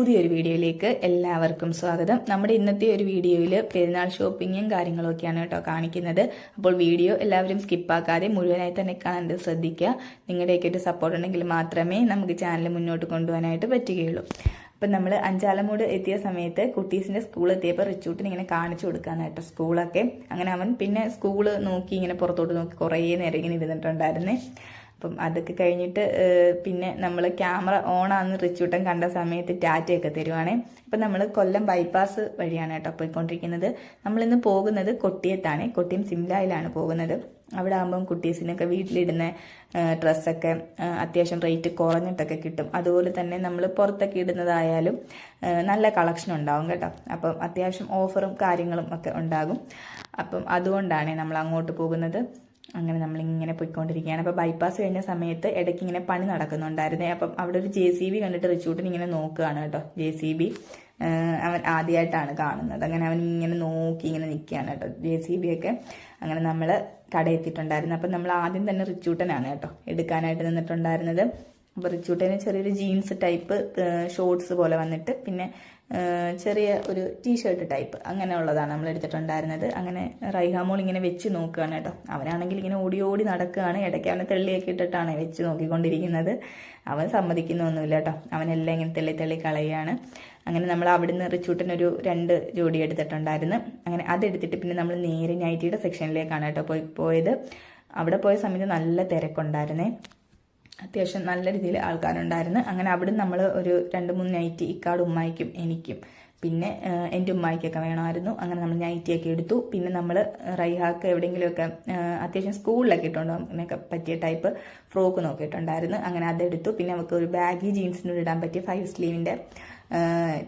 പുതിയൊരു വീഡിയോയിലേക്ക് എല്ലാവർക്കും സ്വാഗതം. നമ്മുടെ ഇന്നത്തെ ഒരു വീഡിയോയിൽ പെരുന്നാൾ ഷോപ്പിങ്ങും കാര്യങ്ങളൊക്കെയാണ് കേട്ടോ കാണിക്കുന്നത്. അപ്പോൾ വീഡിയോ എല്ലാവരും സ്കിപ്പാക്കാതെ മുഴുവനായി തന്നെ കാണാൻ ശ്രദ്ധിക്കുക. നിങ്ങളുടെയൊക്കെ ഒരു സപ്പോർട്ട് ഉണ്ടെങ്കിൽ മാത്രമേ നമുക്ക് ചാനൽ മുന്നോട്ട് കൊണ്ടുപോകാനായിട്ട് പറ്റുകയുള്ളൂ. അപ്പം നമ്മൾ അഞ്ചാലമൂട് എത്തിയ സമയത്ത് കുട്ടീസിൻ്റെ സ്കൂൾ എത്തിയപ്പോൾ റിച്ചൂട്ടിന് ഇങ്ങനെ കാണിച്ചു കൊടുക്കാനായിട്ട് സ്കൂളൊക്കെ. അങ്ങനെ അവൻ പിന്നെ സ്കൂള് നോക്കി ഇങ്ങനെ പുറത്തോട്ട് നോക്കി കുറേ നേരം ഇങ്ങനെ ഇരുന്നിട്ടുണ്ടായിരുന്നേ. അപ്പം അതൊക്കെ കഴിഞ്ഞിട്ട് പിന്നെ നമ്മൾ ക്യാമറ ഓണാന്ന് റിച്ചൂട്ടൻ കണ്ട സമയത്ത് ടാറ്റയൊക്കെ തരുവാണേ. അപ്പം നമ്മൾ കൊല്ലം ബൈപ്പാസ് വഴിയാണ് കേട്ടോ പോയിക്കൊണ്ടിരിക്കുന്നത്. നമ്മളിന്ന് പോകുന്നത് കൊട്ടിയത്താണ്. കൊട്ടിയം സിംലായിലാണ് പോകുന്നത്. അവിടെ ആകുമ്പം കുട്ടീസിനൊക്കെ വീട്ടിലിടുന്ന ഡ്രസ്സൊക്കെ അത്യാവശ്യം റേറ്റ് കുറഞ്ഞിട്ടൊക്കെ കിട്ടും. അതുപോലെ തന്നെ നമ്മൾ പുറത്തൊക്കെ ഇടുന്നതായാലും നല്ല കളക്ഷൻ ഉണ്ടാവും കേട്ടോ. അപ്പം അത്യാവശ്യം ഓഫറും കാര്യങ്ങളും ഒക്കെ ഉണ്ടാകും. അപ്പം അതുകൊണ്ടാണ് നമ്മൾ അങ്ങോട്ട് പോകുന്നത്. അങ്ങനെ നമ്മളിങ്ങനെ പോയിക്കൊണ്ടിരിക്കുകയാണ്. അപ്പോൾ ബൈപ്പാസ് കഴിഞ്ഞ സമയത്ത് ഇടയ്ക്ക് ഇങ്ങനെ പണി നടക്കുന്നുണ്ടായിരുന്നേ. അപ്പം അവിടെ ഒരു JCB കണ്ടിട്ട് റിച്ചൂട്ടിന് ഇങ്ങനെ നോക്കുകയാണ് കേട്ടോ. JCB അവൻ ആദ്യമായിട്ടാണ് കാണുന്നത്. അങ്ങനെ അവൻ ഇങ്ങനെ നോക്കി ഇങ്ങനെ നിൽക്കുകയാണ് കേട്ടോ JCB ഒക്കെ. അങ്ങനെ നമ്മൾ കടയെത്തിയിട്ടുണ്ടായിരുന്നു. അപ്പം നമ്മൾ ആദ്യം തന്നെ റിച്ചൂട്ടനാണ് കേട്ടോ എടുക്കാനായിട്ട് നിന്നിട്ടുണ്ടായിരുന്നത്. അപ്പോൾ റിച്ചൂട്ടന് ചെറിയൊരു ജീൻസ് ടൈപ്പ് ഷോർട്സ് പോലെ വന്നിട്ട് പിന്നെ ചെറിയ ഒരു ടീഷർട്ട് ടൈപ്പ് അങ്ങനെയുള്ളതാണ് നമ്മൾ എടുത്തിട്ടുണ്ടായിരുന്നത്. അങ്ങനെ റൈഹാമോൾ ഇങ്ങനെ വെച്ച് നോക്കുകയാണ് കേട്ടോ. അവനാണെങ്കിൽ ഇങ്ങനെ ഓടി ഓടി നടക്കുകയാണ്. ഇടയ്ക്ക് അവനെ തെള്ളിയൊക്കെ ഇട്ടിട്ടാണ് വെച്ച് നോക്കിക്കൊണ്ടിരിക്കുന്നത്. അവൻ സമ്മതിക്കുന്നൊന്നുമില്ല കേട്ടോ. അവനെല്ലാം ഇങ്ങനെ തെള്ളി കളയുകയാണ്. അങ്ങനെ നമ്മൾ അവിടുന്ന് റിച്ചൂട്ടനൊരു 2 ജോഡി എടുത്തിട്ടുണ്ടായിരുന്നു. അങ്ങനെ അതെടുത്തിട്ട് പിന്നെ നമ്മൾ നേരെ നൈറ്റിയുടെ സെക്ഷനിലേക്കാണ് കേട്ടോ പോയത്. അവിടെ പോയ സമയത്ത് നല്ല തിരക്കുണ്ടായിരുന്നേ. അത്യാവശ്യം നല്ല രീതിയിൽ ആൾക്കാരുണ്ടായിരുന്നു. അങ്ങനെ അവിടെ നമ്മൾ ഒരു 2-3 നൈറ്റി ഇക്കാട് ഉമ്മായിക്കും എനിക്കും പിന്നെ എൻ്റെ ഉമ്മായിക്കൊക്കെ വേണമായിരുന്നു. അങ്ങനെ നമ്മൾ നൈറ്റിയൊക്കെ എടുത്തു. പിന്നെ നമ്മൾ റൈഹാക്ക് എവിടെയെങ്കിലുമൊക്കെ അത്യാവശ്യം സ്കൂളിലൊക്കെ ഇട്ടുണ്ടോ അങ്ങനെയൊക്കെ പറ്റിയ ടൈപ്പ് ഫ്രോക്ക് നോക്കിയിട്ടുണ്ടായിരുന്നു. അങ്ങനെ അതെടുത്തു. പിന്നെ നമുക്ക് ഒരു ബാഗി ജീൻസിനോട് ഇടാൻ പറ്റിയ 5 സ്ലീവിൻ്റെ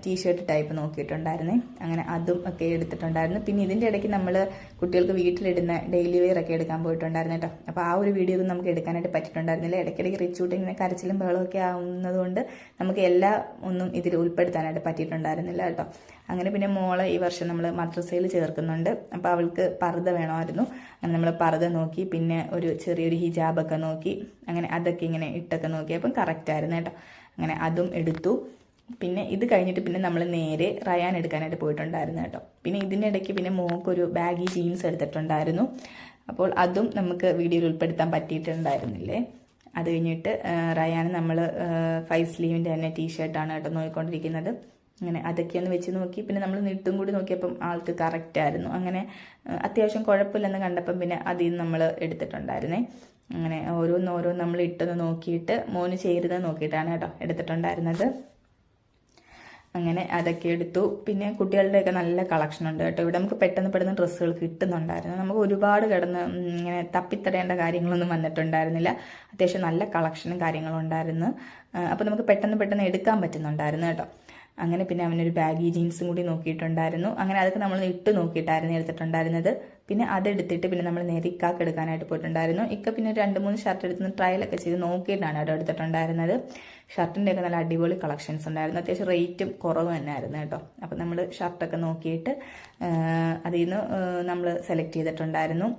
ടീഷർട്ട് ടൈപ്പ് നോക്കിയിട്ടുണ്ടായിരുന്നേ. അങ്ങനെ അതും ഒക്കെ എടുത്തിട്ടുണ്ടായിരുന്നു. പിന്നെ ഇതിൻ്റെ ഇടയ്ക്ക് നമ്മൾ കുട്ടികൾക്ക് വീട്ടിലിടുന്ന ഡെയിലി വെയർ ഒക്കെ എടുക്കാൻ പോയിട്ടുണ്ടായിരുന്നു കേട്ടോ. അപ്പോൾ ആ ഒരു വീഡിയോ ഒന്നും നമുക്ക് എടുക്കാനായിട്ട് പറ്റിയിട്ടുണ്ടായിരുന്നില്ല. ഇടയ്ക്കിടയ്ക്ക് റിച്ചൂട്ട് ഇങ്ങനെ കരച്ചിലും ബഹളമൊക്കെ ആവുന്നതുകൊണ്ട് നമുക്ക് എല്ലാം ഒന്നും ഇതിൽ ഉൾപ്പെടുത്താനായിട്ട് പറ്റിയിട്ടുണ്ടായിരുന്നില്ല കേട്ടോ. അങ്ങനെ പിന്നെ മോളെ ഈ വർഷം നമ്മൾ മദ്രസയിൽ ചേർക്കുന്നുണ്ട്. അപ്പോൾ അവൾക്ക് പർദ്ദ വേണമായിരുന്നു. അങ്ങനെ നമ്മൾ പർദ്ദ നോക്കി. പിന്നെ ഒരു ചെറിയൊരു ഹിജാബൊക്കെ നോക്കി. അങ്ങനെ അതൊക്കെ ഇങ്ങനെ ഇട്ടൊക്കെ നോക്കിയപ്പം കറക്റ്റായിരുന്നു കേട്ടോ. അങ്ങനെ അതും എടുത്തു. പിന്നെ ഇത് കഴിഞ്ഞിട്ട് പിന്നെ നമ്മൾ നേരെ റയാൻ എടുക്കാനായിട്ട് പോയിട്ടുണ്ടായിരുന്നു കേട്ടോ. പിന്നെ ഇതിൻ്റെ ഇടയ്ക്ക് പിന്നെ മോക്കൊരു ബാഗി ജീൻസ് എടുത്തിട്ടുണ്ടായിരുന്നു. അപ്പോൾ അതും നമുക്ക് വീഡിയോയിൽ ഉൾപ്പെടുത്താൻ പറ്റിയിട്ടുണ്ടായിരുന്നില്ലേ. അത് കഴിഞ്ഞിട്ട് റയാൻ നമ്മൾ 5 സ്ലീവിൻ്റെ തന്നെ ടീഷർട്ടാണ് കേട്ടോ നോക്കിക്കൊണ്ടിരിക്കുന്നത്. അങ്ങനെ അതൊക്കെ ഒന്ന് വെച്ച് നോക്കി. പിന്നെ നമ്മൾ നിട്ടും കൂടി നോക്കിയപ്പം ആൾക്ക് കറക്റ്റായിരുന്നു. അങ്ങനെ അത്യാവശ്യം കുഴപ്പമില്ലെന്ന് കണ്ടപ്പം പിന്നെ അതിൽ നിന്ന് നമ്മൾ എടുത്തിട്ടുണ്ടായിരുന്നേ. അങ്ങനെ ഓരോന്ന് നമ്മൾ ഇട്ടൊന്ന് നോക്കിയിട്ട് മോന് ചേരുന്നത് നോക്കിയിട്ടാണ് കേട്ടോ എടുത്തിട്ടുണ്ടായിരുന്നത്. അങ്ങനെ അതൊക്കെ എടുത്തു. പിന്നെ കുട്ടികളുടെയൊക്കെ നല്ല കളക്ഷൻ ഉണ്ട് കേട്ടോ. ഇവിടെ നമുക്ക് പെട്ടെന്ന് ഡ്രസ്സുകൾ കിട്ടുന്നുണ്ടായിരുന്നു. നമുക്ക് ഒരുപാട് കിടന്ന് ഇങ്ങനെ തപ്പിത്തടയേണ്ട കാര്യങ്ങളൊന്നും വന്നിട്ടുണ്ടായിരുന്നില്ല. അത്യാവശ്യം നല്ല കളക്ഷനും കാര്യങ്ങളും ഉണ്ടായിരുന്നു. അപ്പോൾ നമുക്ക് പെട്ടെന്ന് എടുക്കാൻ പറ്റുന്നുണ്ടായിരുന്നു കേട്ടോ. അങ്ങനെ പിന്നെ അവനൊരു ബാഗി ജീൻസും കൂടി നോക്കിയിട്ടുണ്ടായിരുന്നു. അങ്ങനെ അതൊക്കെ നമ്മൾ ഇട്ട് നോക്കിയിട്ടായിരുന്നു എടുത്തിട്ടുണ്ടായിരുന്നത്. പിന്നെ അതെടുത്തിട്ട് പിന്നെ നമ്മൾ നേരെ ഇക്കാക്ക് എടുക്കാനായിട്ട് പോയിട്ടുണ്ടായിരുന്നു. ഇക്ക പിന്നെ 2-3 ഷർട്ട് എടുത്ത് ട്രയലൊക്കെ ചെയ്ത് നോക്കിയിട്ടാണ് അവിടെ എടുത്തിട്ടുണ്ടായിരുന്നത്. ഷർട്ടിൻ്റെയൊക്കെ നല്ല അടിപൊളി കളക്ഷൻസ് ഉണ്ടായിരുന്നു. അത്യാവശ്യം റേറ്റും കുറവ് തന്നെയായിരുന്നു കേട്ടോ. അപ്പം നമ്മൾ ഷർട്ടൊക്കെ നോക്കിയിട്ട് അതിൽ നിന്ന് നമ്മൾ സെലക്ട് ചെയ്തിട്ടുണ്ടായിരുന്നു.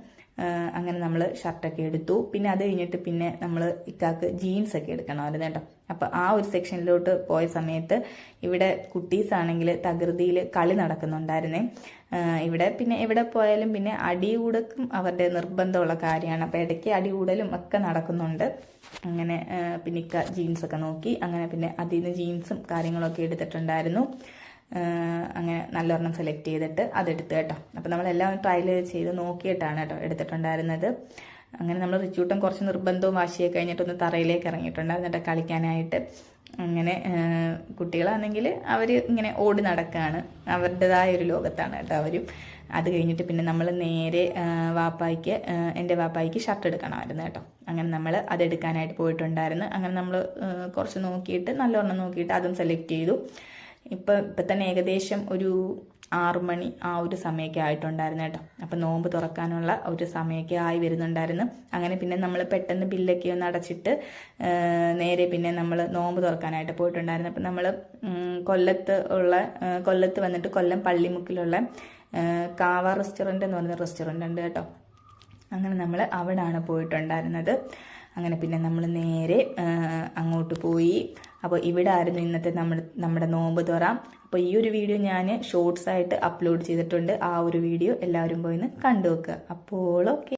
അങ്ങനെ നമ്മൾ ഷർട്ടൊക്കെ എടുത്തു. പിന്നെ അത് കഴിഞ്ഞിട്ട് പിന്നെ നമ്മൾ ഇക്കാക്ക് ജീൻസൊക്കെ എടുക്കണമായിരുന്നു കേട്ടോ. അപ്പോൾ ആ ഒരു സെക്ഷനിലോട്ട് പോയ സമയത്ത് ഇവിടെ കുട്ടീസാണെങ്കിൽ തകൃതിയിൽ കളി നടക്കുന്നുണ്ടായിരുന്നേ. ഇവിടെ പിന്നെ എവിടെ പോയാലും പിന്നെ അടികൂടക്കും അവരുടെ നിർബന്ധമുള്ള കാര്യമാണ്. അപ്പോൾ ഇടയ്ക്ക് അടികൂടലും ഒക്കെ നടക്കുന്നുണ്ട്. അങ്ങനെ പിന്നെ ഇക്ക ജീൻസൊക്കെ നോക്കി. അങ്ങനെ പിന്നെ അതിൽ നിന്ന് ജീൻസും കാര്യങ്ങളൊക്കെ എടുത്തിട്ടുണ്ടായിരുന്നു. അങ്ങനെ നല്ലൊരെണ്ണം സെലക്ട് ചെയ്തിട്ട് അതെടുത്ത് കേട്ടോ. അപ്പോൾ നമ്മളെല്ലാം ട്രയൽ ചെയ്ത് നോക്കിയിട്ടാണ് കേട്ടോ എടുത്തിട്ടുണ്ടായിരുന്നത്. അങ്ങനെ നമ്മൾ റിച്ചൂട്ടൻ കുറച്ച് നിർബന്ധവും വാശിയൊക്കെ കഴിഞ്ഞിട്ടൊന്ന് തറയിലേക്ക് ഇറങ്ങിയിട്ടുണ്ടായിരുന്നു കേട്ടോ കളിക്കാനായിട്ട്. അങ്ങനെ കുട്ടികളാണെങ്കിൽ അവർ ഇങ്ങനെ ഓടി നടക്കുകയാണ്. അവരുടേതായ ഒരു ലോകത്താണ് കേട്ടോ അവരും. അത് കഴിഞ്ഞിട്ട് പിന്നെ നമ്മൾ നേരെ എൻ്റെ വാപ്പായിക്ക് ഷർട്ട് എടുക്കണമായിരുന്നു കേട്ടോ. അങ്ങനെ നമ്മൾ അതെടുക്കാനായിട്ട് പോയിട്ടുണ്ടായിരുന്നു. അങ്ങനെ നമ്മൾ കുറച്ച് നോക്കിയിട്ട് നല്ലൊരെണ്ണം നോക്കിയിട്ട് അതും സെലക്ട് ചെയ്തു. ഇപ്പം തന്നെ ഏകദേശം ഒരു 6 മണി ആ ഒരു സമയമൊക്കെ ആയിട്ടുണ്ടായിരുന്നു കേട്ടോ. അപ്പം നോമ്പ് തുറക്കാനുള്ള ഒരു സമയമൊക്കെ ആയി വരുന്നുണ്ടായിരുന്നു. അങ്ങനെ പിന്നെ നമ്മൾ പെട്ടെന്ന് ബില്ലൊക്കെ ഒന്ന് അടച്ചിട്ട് നേരെ പിന്നെ നമ്മൾ നോമ്പ് തുറക്കാനായിട്ട് പോയിട്ടുണ്ടായിരുന്നു. അപ്പം നമ്മൾ കൊല്ലത്ത് വന്നിട്ട് കൊല്ലം പള്ളിമുക്കിലുള്ള കാവ റെസ്റ്റോറൻറ്റ് എന്ന് പറയുന്ന റെസ്റ്റോറൻറ്റ് ഉണ്ട് കേട്ടോ. അങ്ങനെ നമ്മൾ അവിടെയാണ് പോയിട്ടുണ്ടായിരുന്നത്. അങ്ങനെ പിന്നെ നമ്മൾ നേരെ അങ്ങോട്ട് പോയി. അപ്പോൾ ഇവിടെ ആയിരുന്നു ഇന്നത്തെ നമ്മുടെ നോമ്പ് തുറ. അപ്പോൾ ഈ ഒരു വീഡിയോ ഞാൻ ഷോർട്സ് ആയിട്ട് അപ്ലോഡ് ചെയ്തിട്ടുണ്ട്. ആ ഒരു വീഡിയോ എല്ലാവരും പോയി ഒന്ന് കണ്ടു വെക്കുക. അപ്പോൾ ഓക്കെ.